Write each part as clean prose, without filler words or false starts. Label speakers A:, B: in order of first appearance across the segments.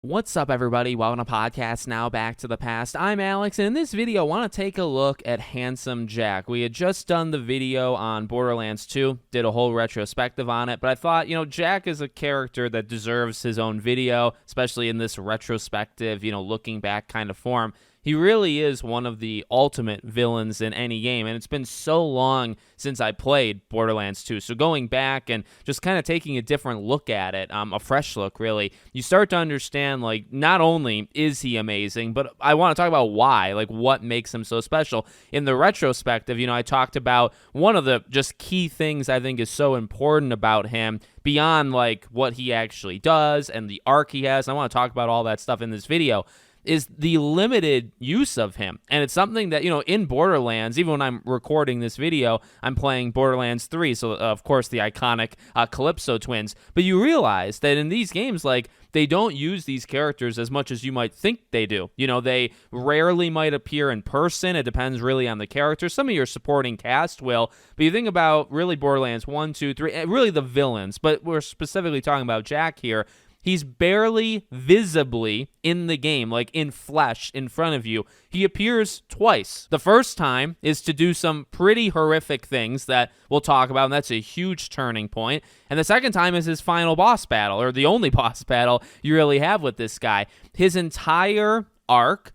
A: What's up, everybody? Welcome to Podcast Now Back to the Past. I'm Alex, and in this video, I want to take a look at Handsome Jack. We had just done the video on Borderlands 2, did a whole retrospective on it, but I thought, Jack is a character that deserves his own video, especially in this retrospective, looking back kind of form. He really is one of the ultimate villains in any game, and it's been so long since I played Borderlands 2. So going back and just kind of taking a different look at it, a fresh look, really, you start to understand, not only is he amazing, but I want to talk about why, what makes him so special. In the retrospective, I talked about one of the just key things I think is so important about him, beyond, what he actually does and the arc he has. I want to talk about all that stuff in this video, is the limited use of him. And it's something that, in Borderlands, even when I'm recording this video, I'm playing Borderlands 3, so of course the iconic Calypso twins. But you realize that in these games, they don't use these characters as much as you might think they do. They rarely might appear in person. It depends really on the character. Some of your supporting cast will, but you think about really Borderlands 1, 2, 3, really the villains, but we're specifically talking about Jack here. He's barely visibly in the game, in flesh, in front of you. He appears twice. The first time is to do some pretty horrific things that we'll talk about, and that's a huge turning point. And the second time is his final boss battle, or the only boss battle you really have with this guy. His entire arc,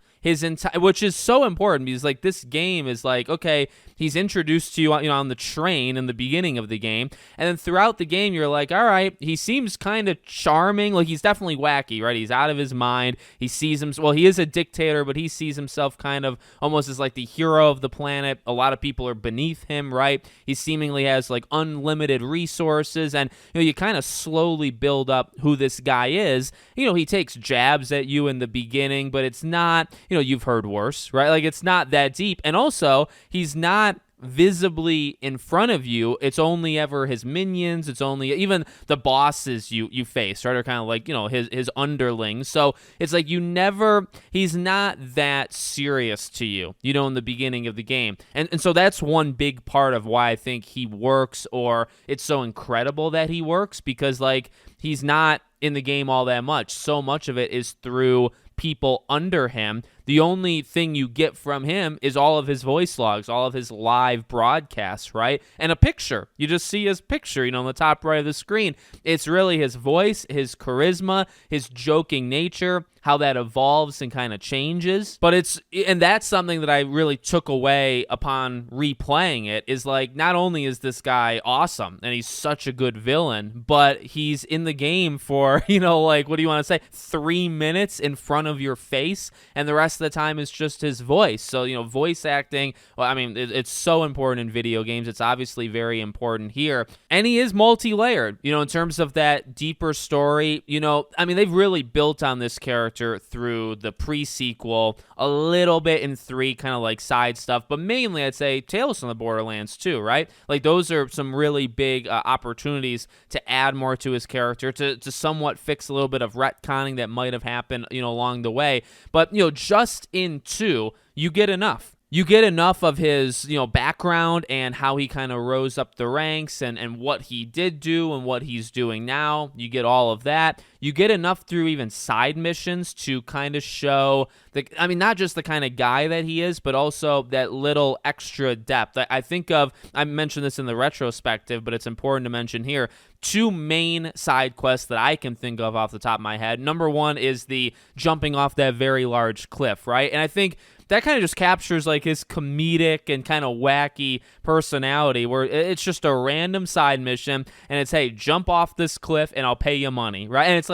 A: which is so important because this game is okay, he's introduced to you on the train in the beginning of the game, and then throughout the game you're like, all right, he seems kind of charming. He's definitely wacky, right? He's out of his mind. He sees him, he is a dictator, but he sees himself kind of almost as the hero of the planet. A lot of people are beneath him, right? He seemingly has unlimited resources, and you kind of slowly build up who this guy is. He takes jabs at you in the beginning, but it's not, you've heard worse, right? It's not that deep. And also, he's not visibly in front of you. It's only ever his minions. It's only even the bosses you face, right, are kind of his underlings. So it's he's not that serious to you, in the beginning of the game. And so that's one big part of why I think he works, or it's so incredible that he works, because he's not in the game all that much. So much of it is through people under him. The only thing you get from him is all of his voice logs, all of his live broadcasts, right? And a picture. You just see his picture, on the top right of the screen. It's really his voice, his charisma, his joking nature, how that evolves and kind of changes. And that's something that I really took away upon replaying it, is not only is this guy awesome and he's such a good villain, but he's in the game for, what do you want to say, 3 minutes in front of your face, and the rest of the time is just his voice. So, voice acting, it's so important in video games. It's obviously very important here. And he is multi-layered, in terms of that deeper story. They've really built on this character through the pre-sequel, a little bit in 3, kind of side stuff, but mainly I'd say Tales from the Borderlands 2, right? Those are some really big opportunities to add more to his character, to somewhat fix a little bit of retconning that might have happened, along the way. But, just in 2, you get enough. You get enough of his, background and how he kind of rose up the ranks, and what he did do and what he's doing now. You get all of that. You get enough through even side missions to kind of show not just the kind of guy that he is, but also that little extra depth. I mentioned this in the retrospective, but it's important to mention here. 2 main side quests that I can think of off the top of my head. Number 1 is the jumping off that very large cliff, right? And I think that kind of just captures his comedic and kind of wacky personality, where it's just a random side mission and it's, hey, jump off this cliff and I'll pay you money, right? And it's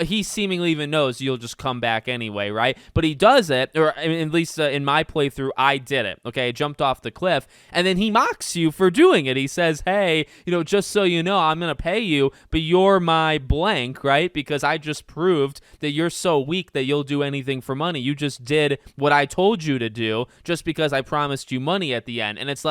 A: he seemingly even knows you'll just come back anyway, right? But he does it, or at least in my playthrough, I did it, okay? I jumped off the cliff, and then he mocks you for doing it. He says, hey, just so you know, I'm going to pay you, but you're my blank, right? Because I just proved that you're so weak that you'll do anything for money. You just did what I told you to do just because I promised you money at the end. And it's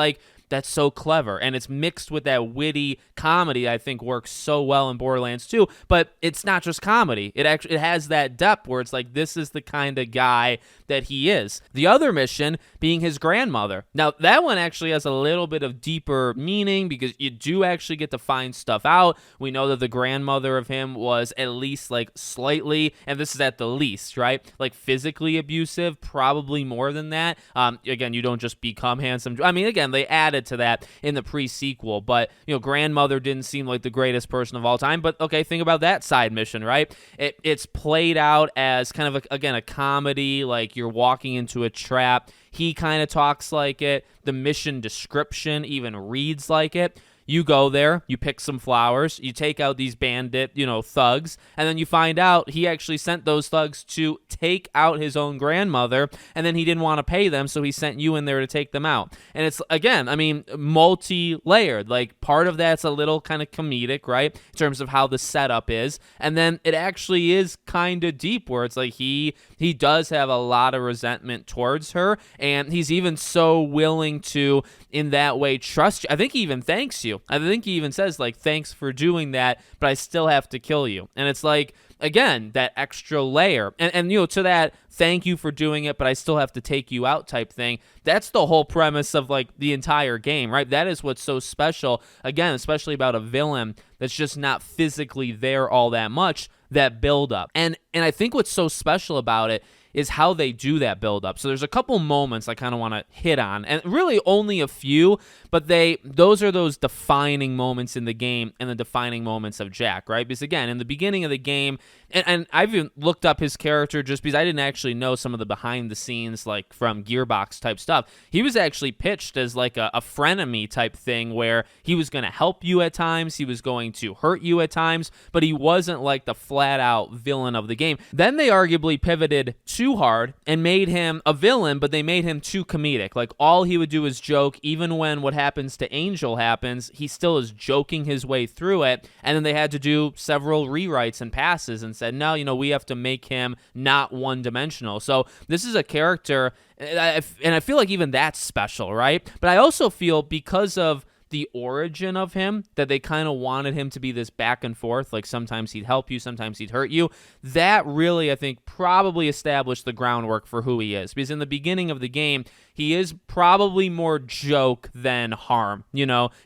A: that's so clever, and it's mixed with that witty comedy I think works so well in Borderlands 2, but it's not just comedy. It has that depth where it's like, this is the kind of guy that he is. The other mission being his grandmother. Now, that one actually has a little bit of deeper meaning because you do actually get to find stuff out. We know that the grandmother of him was at least like slightly, and this is at the least, right? Like physically abusive, probably more than that. Again, you don't just become handsome. I mean, again, they added to that in the pre-sequel, but grandmother didn't seem like the greatest person of all time. But okay, think about that side mission, right? It's played out as kind of again a comedy, like you're walking into a trap. He kind of talks like it. The mission description even reads like it. You go there, you pick some flowers, you take out these bandit, thugs, and then you find out he actually sent those thugs to take out his own grandmother, and then he didn't want to pay them, so he sent you in there to take them out. And it's, again, I mean, multi-layered. Like, part of that's a little kind of comedic, right, in terms of how the setup is, and then it actually is kind of deep, where it's like he does have a lot of resentment towards her, and he's even so willing to, in that way, trust you. I think he even thanks you. I think he even says, like, thanks for doing that, but I still have to kill you. And it's like, again, that extra layer. And to that, thank you for doing it, but I still have to take you out type thing. That's the whole premise of, like, the entire game, right? That is what's so special, again, especially about a villain that's just not physically there all that much, that build-up. And I think what's so special about it is how they do that build-up. So there's a couple moments I kind of want to hit on, and really only a few, but those are those defining moments in the game and the defining moments of Jack, right? Because, again, in the beginning of the game, and I've even looked up his character just because I didn't actually know some of the behind-the-scenes, like, from Gearbox-type stuff. He was actually pitched as, like, a frenemy type thing where he was going to help you at times, he was going to hurt you at times, but he wasn't, like, the flat-out villain of the game. Then they arguably pivoted too hard and made him a villain, but they made him too comedic. Like, all he would do is joke. Even when what happens to Angel happens, he still is joking his way through it. And then they had to do several rewrites and passes and said, no, we have to make him not one-dimensional. So this is a character, and I feel like even that's special, right? But I also feel, because of the origin of him, that they kind of wanted him to be this back and forth, like sometimes he'd help you, sometimes he'd hurt you. That really, I think, probably established the groundwork for who he is, because in the beginning of the game, he is probably more joke than harm.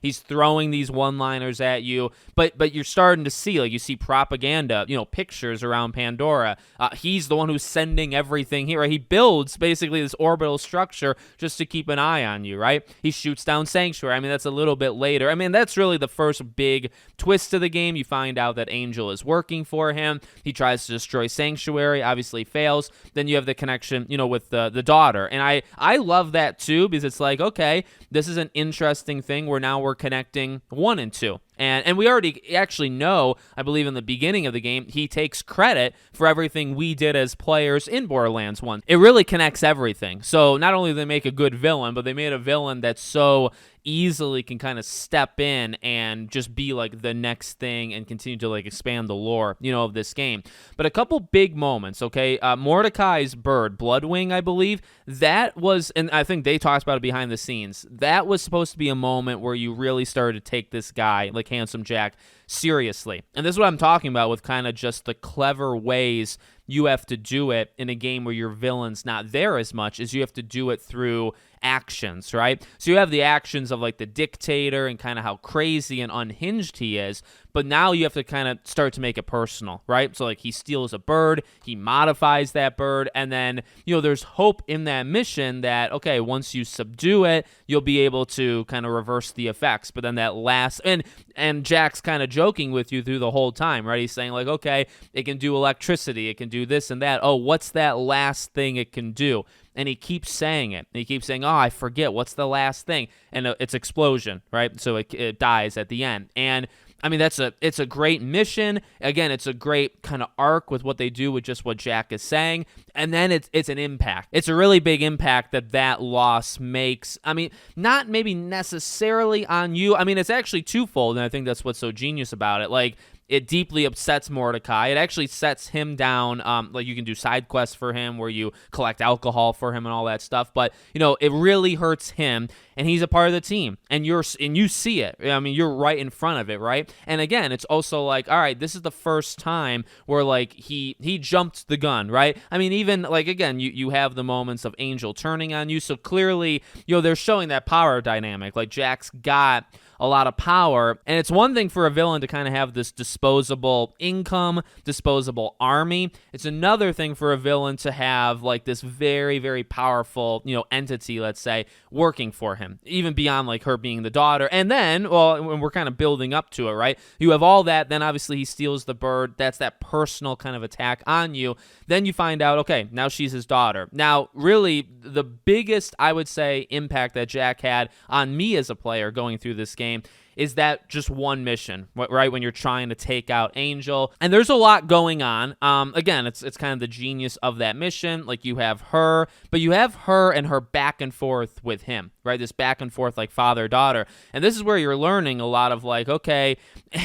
A: He's throwing these one-liners at you, but you're starting to see, like, you see propaganda, pictures around Pandora. He's the one who's sending everything here, right? He builds basically this orbital structure just to keep an eye on you, right? He shoots down Sanctuary. I mean, that's a little bit later. I mean, that's really the first big twist to the game. You find out that Angel is working for him. He tries to destroy Sanctuary, obviously fails. Then you have the connection, with the daughter. And I love that too, because it's like, okay, this is an interesting thing where now we're connecting 1 and 2. And we already actually know, I believe in the beginning of the game, he takes credit for everything we did as players in Borderlands 1. It really connects everything. So not only do they make a good villain, but they made a villain that's so easily can kind of step in and just be like the next thing and continue to like expand the lore, of this game. But a couple big moments, okay? Mordecai's bird, Bloodwing, I believe, that was, and I think they talked about it behind the scenes, that was supposed to be a moment where you really started to take this guy, like Handsome Jack, seriously. And this is what I'm talking about with kind of just the clever ways you have to do it in a game where your villain's not there as much, as you have to do it through actions, right? So you have the actions of like the dictator and kind of how crazy and unhinged he is, but now you have to kind of start to make it personal, right? So like he steals a bird, he modifies that bird, and then, there's hope in that mission that, okay, once you subdue it, you'll be able to kind of reverse the effects. But then that last, and Jack's kind of joking with you through the whole time, right? He's saying like, okay, it can do electricity, it can do this and that. Oh, what's that last thing it can do? And he keeps saying it. And he keeps saying, oh, I forget. What's the last thing? And it's explosion, right? So it dies at the end. And I mean, it's a great mission. Again, it's a great kind of arc with what they do with just what Jack is saying. And then it's an impact. It's a really big impact that loss makes. I mean, not maybe necessarily on you. I mean, it's actually twofold, and I think that's what's so genius about it. Like, it deeply upsets Mordecai. It actually sets him down. Like, you can do side quests for him where you collect alcohol for him and all that stuff. But, it really hurts him, and he's a part of the team, and you see it. I mean, you're right in front of it, right? And again, it's also like, all right, this is the first time where, like, he jumped the gun, right? I mean, even, like, again, you have the moments of Angel turning on you, so clearly, they're showing that power dynamic. Like, Jack's got a lot of power, and it's one thing for a villain to kind of have this disposable income, disposable army. It's another thing for a villain to have, like, this very, very powerful, entity, let's say, working for him, even beyond, like, her being the daughter. And then, well, when we're kind of building up to it, right? You have all that, then obviously he steals the bird. That's that personal kind of attack on you. Then you find out, okay, now she's his daughter. Now, really, the biggest, I would say, impact that Jack had on me as a player going through this game is that just one mission, right? When you're trying to take out Angel. And there's a lot going on. Again, it's kind of the genius of that mission. Like, you have her, but you have her and her back and forth with him, right? This back and forth, like, father-daughter. And this is where you're learning a lot of, like, okay,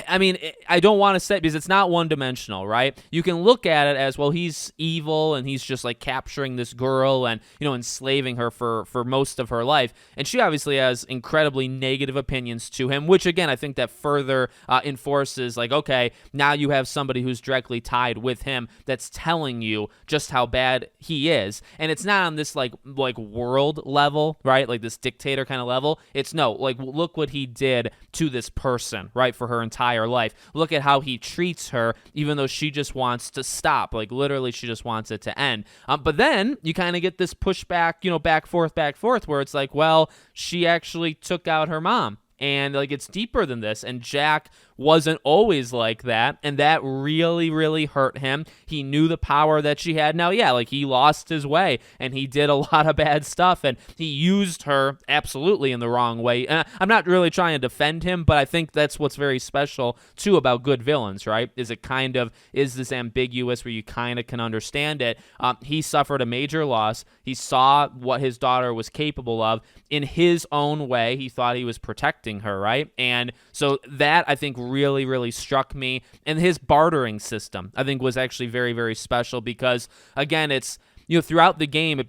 A: I mean, I don't want to say, because it's not one-dimensional, right? You can look at it as, well, he's evil, and he's just, like, capturing this girl and, enslaving her for most of her life. And she obviously has incredibly negative opinions to him, which, again, I think that further enforces, like, okay, now you have somebody who's directly tied with him that's telling you just how bad he is. And it's not on this, like world level, right? Like this dictator kind of level. It's no, like, look what he did to this person, right? For her entire life. Look at how he treats her, even though she just wants to stop. Like, literally, she just wants it to end. But then you kind of get this pushback, back, forth, where it's like, well, she actually took out her mom. And, like, it's deeper than this. And Jack wasn't always like that. And that really, really hurt him. He knew the power that she had. Now, yeah, like, he lost his way. And he did a lot of bad stuff. And he used her absolutely in the wrong way. And I'm not really trying to defend him, but I think that's what's very special, too, about good villains, right? Is it kind of is this ambiguous where you kind of can understand it. He suffered a major loss. He saw what his daughter was capable of. In his own way, he thought he was protecting her, right? And so that, I think, really, really struck me. And his bartering system, I think, was actually very, very special because, again, it's, throughout the game,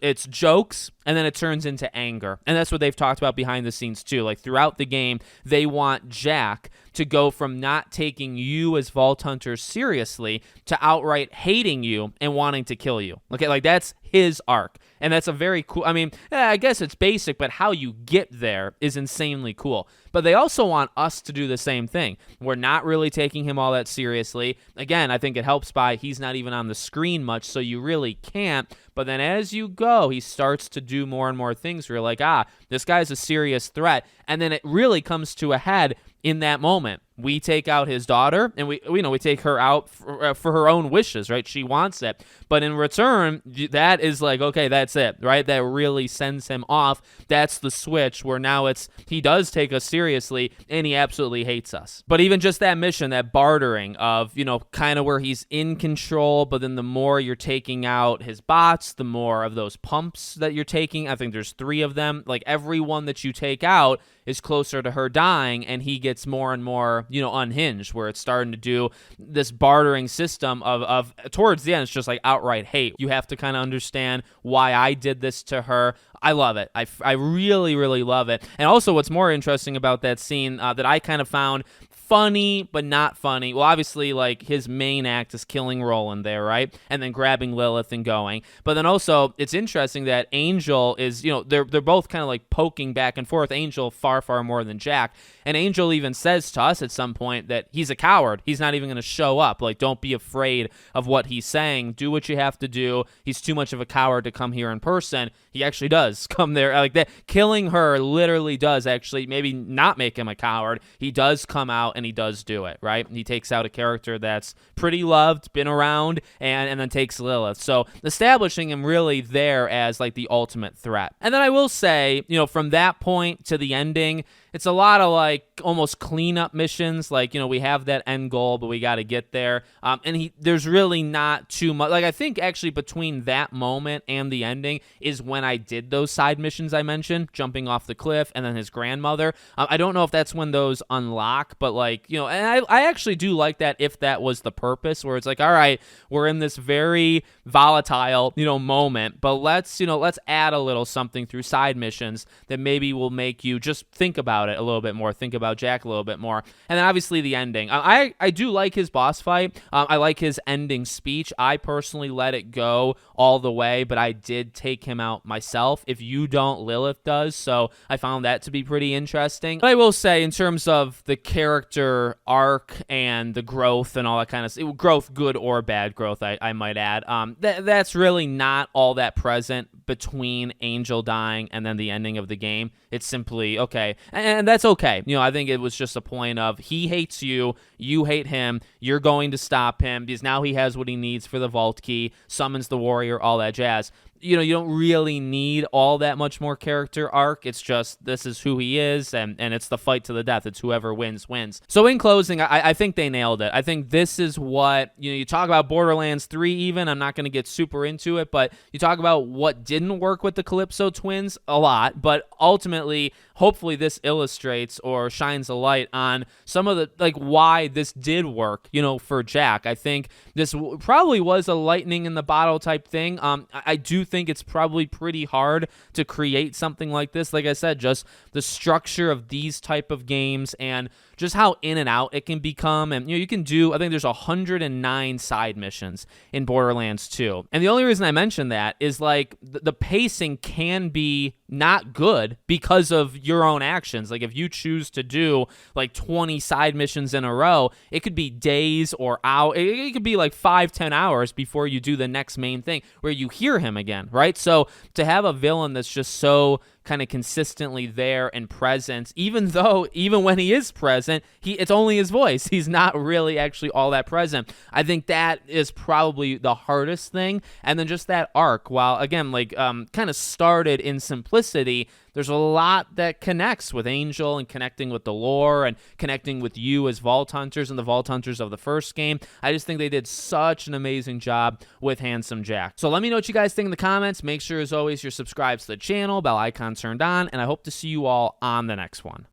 A: it's jokes, and then it turns into anger. And that's what they've talked about behind the scenes, too. Like, throughout the game, they want Jack to go from not taking you as Vault Hunters seriously to outright hating you and wanting to kill you. Okay, like, that's his arc. And that's a very cool, I mean, I guess it's basic, but how you get there is insanely cool. But they also want us to do the same thing. We're not really taking him all that seriously. Again, I think it helps by he's not even on the screen much, so you really can't. But then as you go, he starts to do more and more things where you're like, this guy's a serious threat. And then it really comes to a head in that moment. We take out his daughter, and we take her out for her own wishes, right? She wants it. But in return, that is like, okay, that's it, right? That really sends him off. That's the switch where now he does take us seriously, and he absolutely hates us. But even just that mission, that bartering of, kind of where he's in control, but then the more you're taking out his bots, the more of those pumps that you're taking. I think there's 3 of them. Like, every one that you take out is closer to her dying, and he gets more and more, unhinged, where it's starting to do this bartering system of towards the end, it's just like outright hate. You have to kind of understand why I did this to her. I love it. I really, really love it. And also what's more interesting about that scene that I kind of found funny, but not funny. Well, obviously, like, his main act is killing Roland there, right? And then grabbing Lilith and going. But then also, it's interesting that Angel is, they're both kind of like poking back and forth. Angel far, far more than Jack. And Angel even says to us at some point that he's a coward. He's not even going to show up. Like, don't be afraid of what he's saying. Do what you have to do. He's too much of a coward to come here in person. He actually does come there like that. Killing her literally does actually maybe not make him a coward. He does come out and he does do it, right? He takes out a character that's pretty loved, been around, and then takes Lilith. So establishing him really there as like the ultimate threat. And then I will say, from that point to the ending, it's a lot of like almost cleanup missions. Like, we have that end goal, but we got to get there. And there's really not too much. Like, I think actually between that moment and the ending is when I did those side missions I mentioned, jumping off the cliff and then his grandmother. I don't know if that's when those unlock, but like, like, you know, and I actually do like that if that was the purpose, where it's like, all right, we're in this very volatile, you know, moment, but let's add a little something through side missions that maybe will make you just think about it a little bit more, think about Jack a little bit more. And then obviously the ending. I do like his boss fight. I like his ending speech. I personally let it go all the way, but I did take him out myself. If you don't, Lilith does, so I found that to be pretty interesting. But I will say, in terms of the character arc and the growth and all that kind of growth, good or bad growth, I might add, that's really not all that present between Angel dying and then the ending of the game. It's simply, okay, and that's okay. You know, I think it was just a point of he hates you, you hate him, you're going to stop him because now he has what he needs for the vault key, summons the warrior, all that jazz. You know, you don't really need all that much more character arc. It's just, this is who he is, and it's the fight to the death. It's whoever wins, wins. So in closing, I think they nailed it. I think this is what, you know, you talk about Borderlands 3 even, I'm not going to get super into it, but you talk about what didn't work with the Calypso twins a lot, but ultimately, hopefully this illustrates or shines a light on some of the, like, why this did work, you know, for Jack. I think this probably was a lightning in the bottle type thing. I do think it's probably pretty hard to create something like this. Like I said, just the structure of these type of games and just how in and out it can become. And, you know, you can do, I think there's 109 side missions in Borderlands 2. And the only reason I mention that is, like, the pacing can be not good because of your own actions. Like, if you choose to do like 20 side missions in a row, it could be days or hours. It could be like 5-10 hours before you do the next main thing where you hear him again, right? So to have a villain that's just so kind of consistently there and present, even when he is present, it's only his voice. He's not really actually all that present. I think that is probably the hardest thing. And then just that arc, while again, like, kind of started in simplicity, there's a lot that connects with Angel and connecting with the lore and connecting with you as Vault Hunters and the Vault Hunters of the first game. I just think they did such an amazing job with Handsome Jack. So let me know what you guys think in the comments. Make sure, as always, you're subscribed to the channel, bell icon turned on, and I hope to see you all on the next one.